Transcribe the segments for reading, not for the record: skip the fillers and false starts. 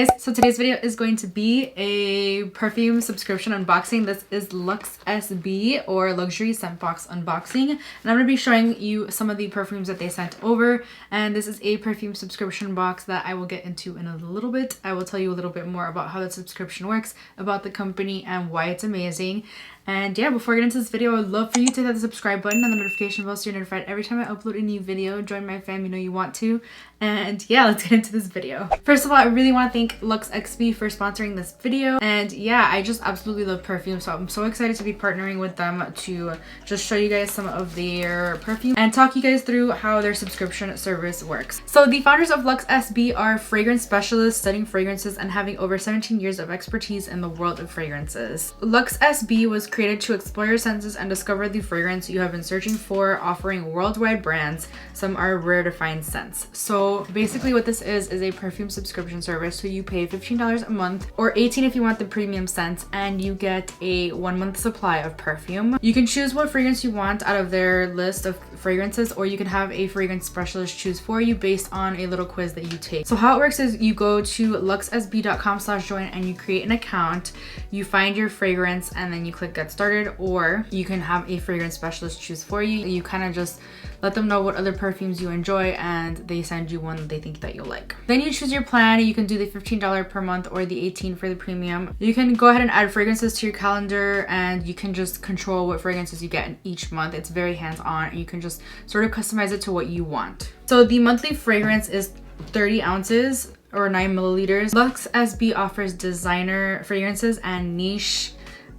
Hey guys, so today's video is going to be a perfume subscription unboxing. This is LUXSB or Luxury Scent Box unboxing, and I'm going to be showing you some of the perfumes that they sent over. And this is a perfume subscription box that I will get into in a little bit. I will tell you a little bit more about how the subscription works, about the company, and why it's amazing. And yeah, before I get into this video, I would love for you to hit the subscribe button and the notification bell so you're notified every time I upload a new video. Join my fam, you know you want to. And yeah, let's get into this video. First of all, I really want to thank LUXSB for sponsoring this video. And yeah, I just absolutely love perfume, so I'm so excited to be partnering with them to just show you guys some of their perfume and talk you guys through how their subscription service works. So the founders of LUXSB are fragrance specialists studying fragrances and having over 17 years of expertise in the world of fragrances. LUXSB was created to explore your senses and discover the fragrance you have been searching for, offering worldwide brands. Some are rare to find scents. So basically what this is a perfume subscription service. So you pay $15 a month or $18 if you want the premium scents, and you get a 1 month supply of perfume. You can choose what fragrance you want out of their list of fragrances, or you can have a fragrance specialist choose for you based on a little quiz that you take. So how it works is you go to luxsb.com/join and you create an account, you find your fragrance, and then you click get started, or you can have a fragrance specialist choose for you. You kind of just let them know what other perfumes you enjoy and they send you one that they think that you'll like. Then you choose your plan. You can do the $15 per month or the $18 for the premium. You can go ahead and add fragrances to your calendar, and you can just control what fragrances you get in each month. It's very hands-on, and you can just sort of customize it to what you want. So the monthly fragrance is 30 ounces or 9 milliliters. LUXSB offers designer fragrances and niche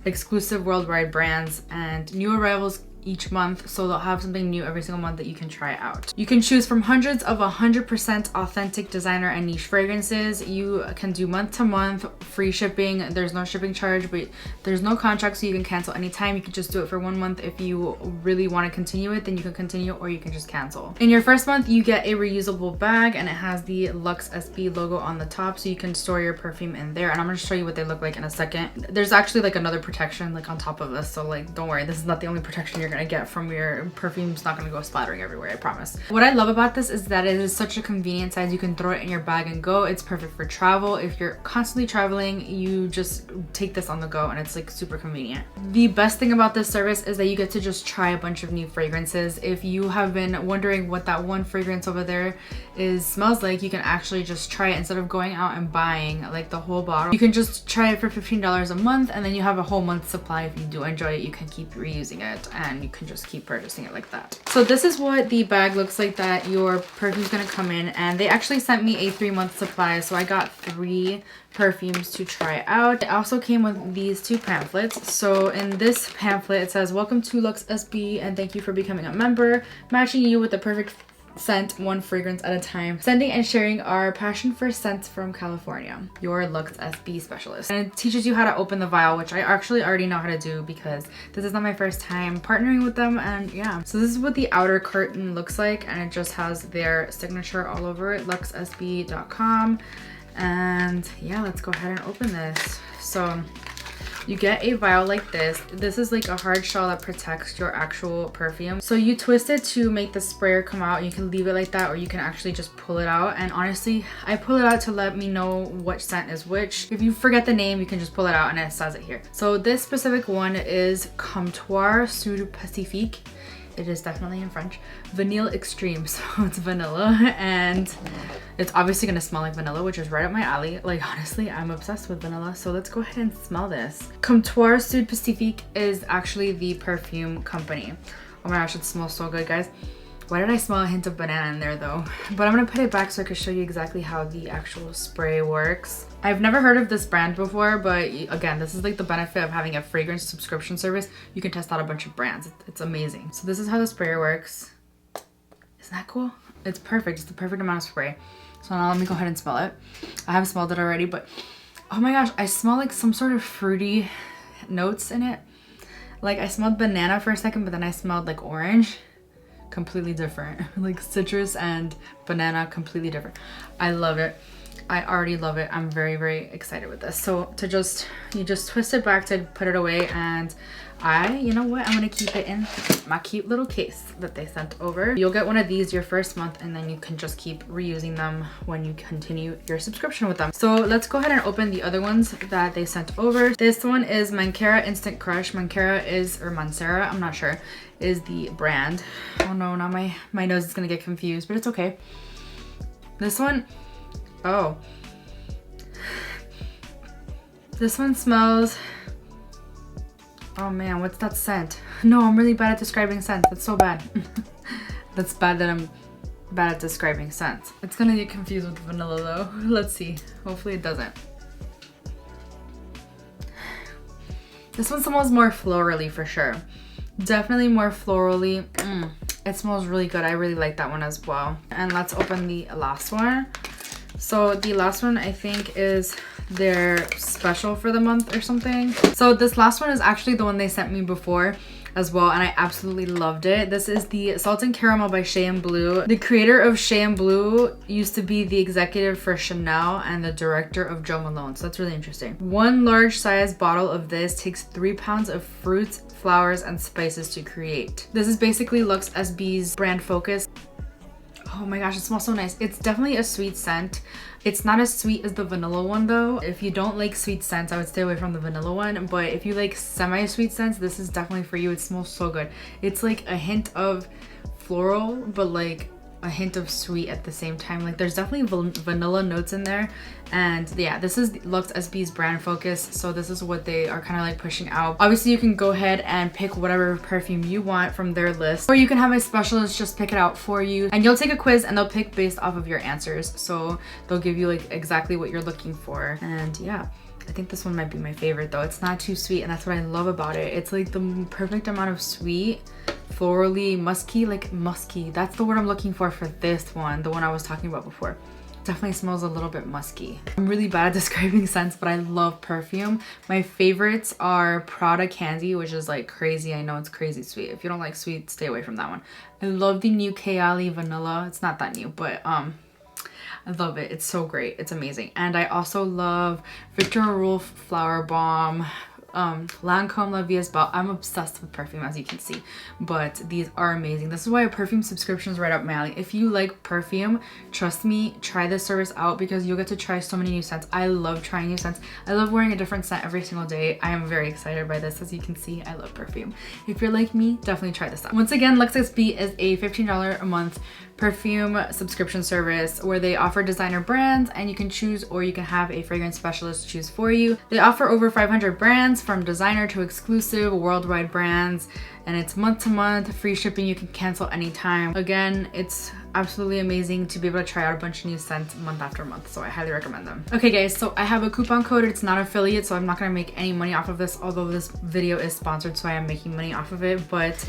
exclusive worldwide brands and new arrivals each month, so they'll have something new every single month that you can try out. You can choose from hundreds of 100% authentic designer and niche fragrances. You can do month to month, free shipping. There's no shipping charge, but there's no contract, so you can cancel anytime. You can just do it for 1 month. If you really want to continue it, then you can continue, or you can just cancel. In your first month, you get a reusable bag, and it has the LUXSB logo on the top, so you can store your perfume in there. And I'm going to show you what they look like in a second. There's actually like another protection like on top of this, so like don't worry, this is not the only protection you're gonna get from your perfume. It's not gonna go splattering everywhere, I promise. What I love about this is that it is such a convenient size. You can throw it in your bag and go. It's perfect for travel. If you're constantly traveling, you just take this on the go, and it's like super convenient. The best thing about this service is that you get to just try a bunch of new fragrances. If you have been wondering what that one fragrance over there smells like, you can actually just try it instead of going out and buying like the whole bottle. You can just try it for $15 a month, and then you have a whole month supply. If you do enjoy it, you can keep reusing it, and you can just keep purchasing it like that. So this is what the bag looks like that your perfume's gonna come in, and they actually sent me a 3-month supply, so I got 3 perfumes to try out. It also came with these 2 pamphlets. So in this pamphlet it says, "Welcome to LUXSB and thank you for becoming a member, matching you with the perfect scent, 1 fragrance at a time, sending and sharing our passion for scents from California. Your LUXSB specialist." And it teaches you how to open the vial, which I actually already know how to do because this is not my first time partnering with them. And yeah, so this is what the outer carton looks like, and it just has their signature all over it, luxsb.com. And yeah, let's go ahead and open this. So you get a vial like this. This is like a hard shell that protects your actual perfume. So you twist it to make the sprayer come out. You can leave it like that, or you can actually just pull it out. And honestly, I pull it out to let me know which scent is which. If you forget the name, you can just pull it out and it says it here. So this specific one is Comptoir Sud Pacifique. It is definitely in French. Vanille Extreme, so it's vanilla, and it's obviously gonna smell like vanilla, which is right up my alley. Like honestly, I'm obsessed with vanilla, so let's go ahead and smell this. Comptoir Sud Pacifique is actually the perfume company. Oh my gosh, it smells so good, guys. Why did I smell a hint of banana in there though? But I'm gonna put it back so I can show you exactly how the actual spray works. I've never heard of this brand before, but again, this is like the benefit of having a fragrance subscription service. You can test out a bunch of brands. It's amazing. So this is how the sprayer works. Isn't that cool? It's perfect. It's the perfect amount of spray. So now let me go ahead and smell it. I have smelled it already, but oh my gosh, I smell like some sort of fruity notes in it. Like I smelled banana for a second, but then I smelled like orange. Completely different. Like citrus and banana, completely different. I love it. I already love it. I'm very, very excited with this. So you just twist it back to put it away, and you know what? I'm gonna keep it in my cute little case that they sent over. You'll get one of these your first month, and then you can just keep reusing them when you continue your subscription with them. So let's go ahead and open the other ones that they sent over. This one is Mancera Instant Crush. Mancera is, or Mancera, I'm not sure, is the brand. Oh no, now my nose is gonna get confused, but it's okay. This one, oh. This one smells, oh man, what's that scent? No, I'm really bad at describing scents. That's so bad. That's bad that I'm bad at describing scents. It's gonna get confused with vanilla though. Let's see. Hopefully it doesn't. This one smells more florally for sure. Definitely more florally. It smells really good. I really like that one as well. And let's open the last one. So the last one I think is their special for the month or something. So this last one is actually the one they sent me before as well, and I absolutely loved it. This is the Salt and Caramel by Shea and Blue. The creator of Shea and Blue used to be the executive for Chanel and the director of Jo Malone, so that's really interesting. One large size bottle of this takes 3 pounds of fruits, flowers, and spices to create. This is basically LUXSB's brand focus. Oh my gosh, it smells so nice. It's definitely a sweet scent. It's not as sweet as the vanilla one though. If you don't like sweet scents, I would stay away from the vanilla one. But if you like semi-sweet scents, this is definitely for you. It smells so good. It's like a hint of floral, but like a hint of sweet at the same time. Like there's definitely vanilla notes in there. And yeah, this is LUXSB's brand focus, so this is what they are kind of like pushing out. Obviously you can go ahead and pick whatever perfume you want from their list, or you can have a specialist just pick it out for you, and you'll take a quiz and they'll pick based off of your answers. So they'll give you like exactly what you're looking for. And yeah, I think this one might be my favorite though. It's not too sweet, and that's what I love about it. It's like the perfect amount of sweet, florally, musky, like musky. That's the word I'm looking for this one, the one I was talking about before. Definitely smells a little bit musky. I'm really bad at describing scents, but I love perfume. My favorites are Prada Candy, which is like crazy. I know it's crazy sweet. If you don't like sweet, stay away from that one. I love the new Kayali Vanilla. It's not that new, but I love it. It's so great. It's amazing. And I also love Victor Rolf Flower Bomb, Lancome La Vie Belle. I'm obsessed with perfume, as you can see, but these are amazing. This is why a perfume subscription is right up my alley. If you like perfume, trust me, try this service out because you'll get to try so many new scents. I love trying new scents. I love wearing a different scent every single day. I am very excited by this. As you can see, I love perfume. If you're like me, definitely try this out. Once again, LUXSB is a $15 a month perfume subscription service where they offer designer brands, and you can choose, or you can have a fragrance specialist choose for you. They offer over 500 brands from designer to exclusive worldwide brands, and it's month to month, free shipping, you can cancel anytime. Again, it's absolutely amazing to be able to try out a bunch of new scents month after month, so I highly recommend them. Okay guys, so I have a coupon code. It's not affiliate, so I'm not gonna make any money off of this, although this video is sponsored, so I am making money off of it, but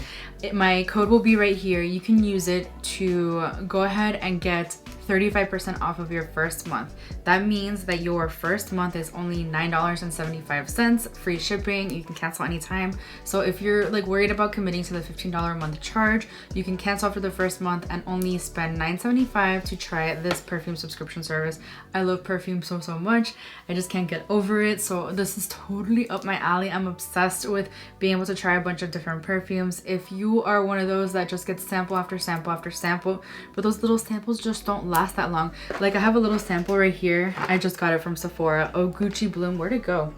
my code will be right here. You can use it to go ahead and get 35% off of your first month. That means that your first month is only $9.75, free shipping, you can cancel anytime. So if you're like worried about committing to the $15 a month charge, you can cancel for the first month and only spend $9.75 to try this perfume subscription service. I love perfume so much. I just can't get over it. So this is totally up my alley. I'm obsessed with being able to try a bunch of different perfumes. If you are one of those that just gets sample after sample after sample, but those little samples just don't last that long. Like I have a little sample right here. I just got it from Sephora. Oh, Gucci Bloom, where'd it go?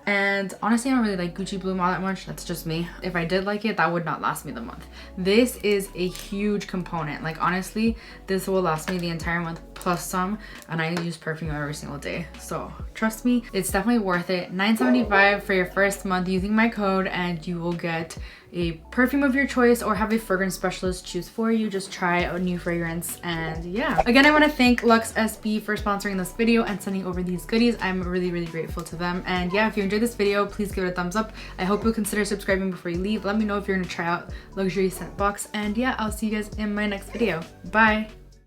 And honestly, I don't really like Gucci Bloom all that much. That's just me. If I did like it, that would not last me the month. This is a huge component. Like honestly, this will last me the entire month plus some, and I use perfume every single day. So trust me, it's definitely worth it. $9.75 for your first month using my code, and you will get a perfume of your choice or have a fragrance specialist choose for you. Just try a new fragrance. And yeah, again, I want to thank LUXSB for sponsoring this video and sending over these goodies. I'm really grateful to them. And yeah, if you enjoyed this video, please give it a thumbs up. I hope you'll consider subscribing before you leave. Let me know if you're gonna try out Luxury Scent Box, and yeah, I'll see you guys in my next video. Bye.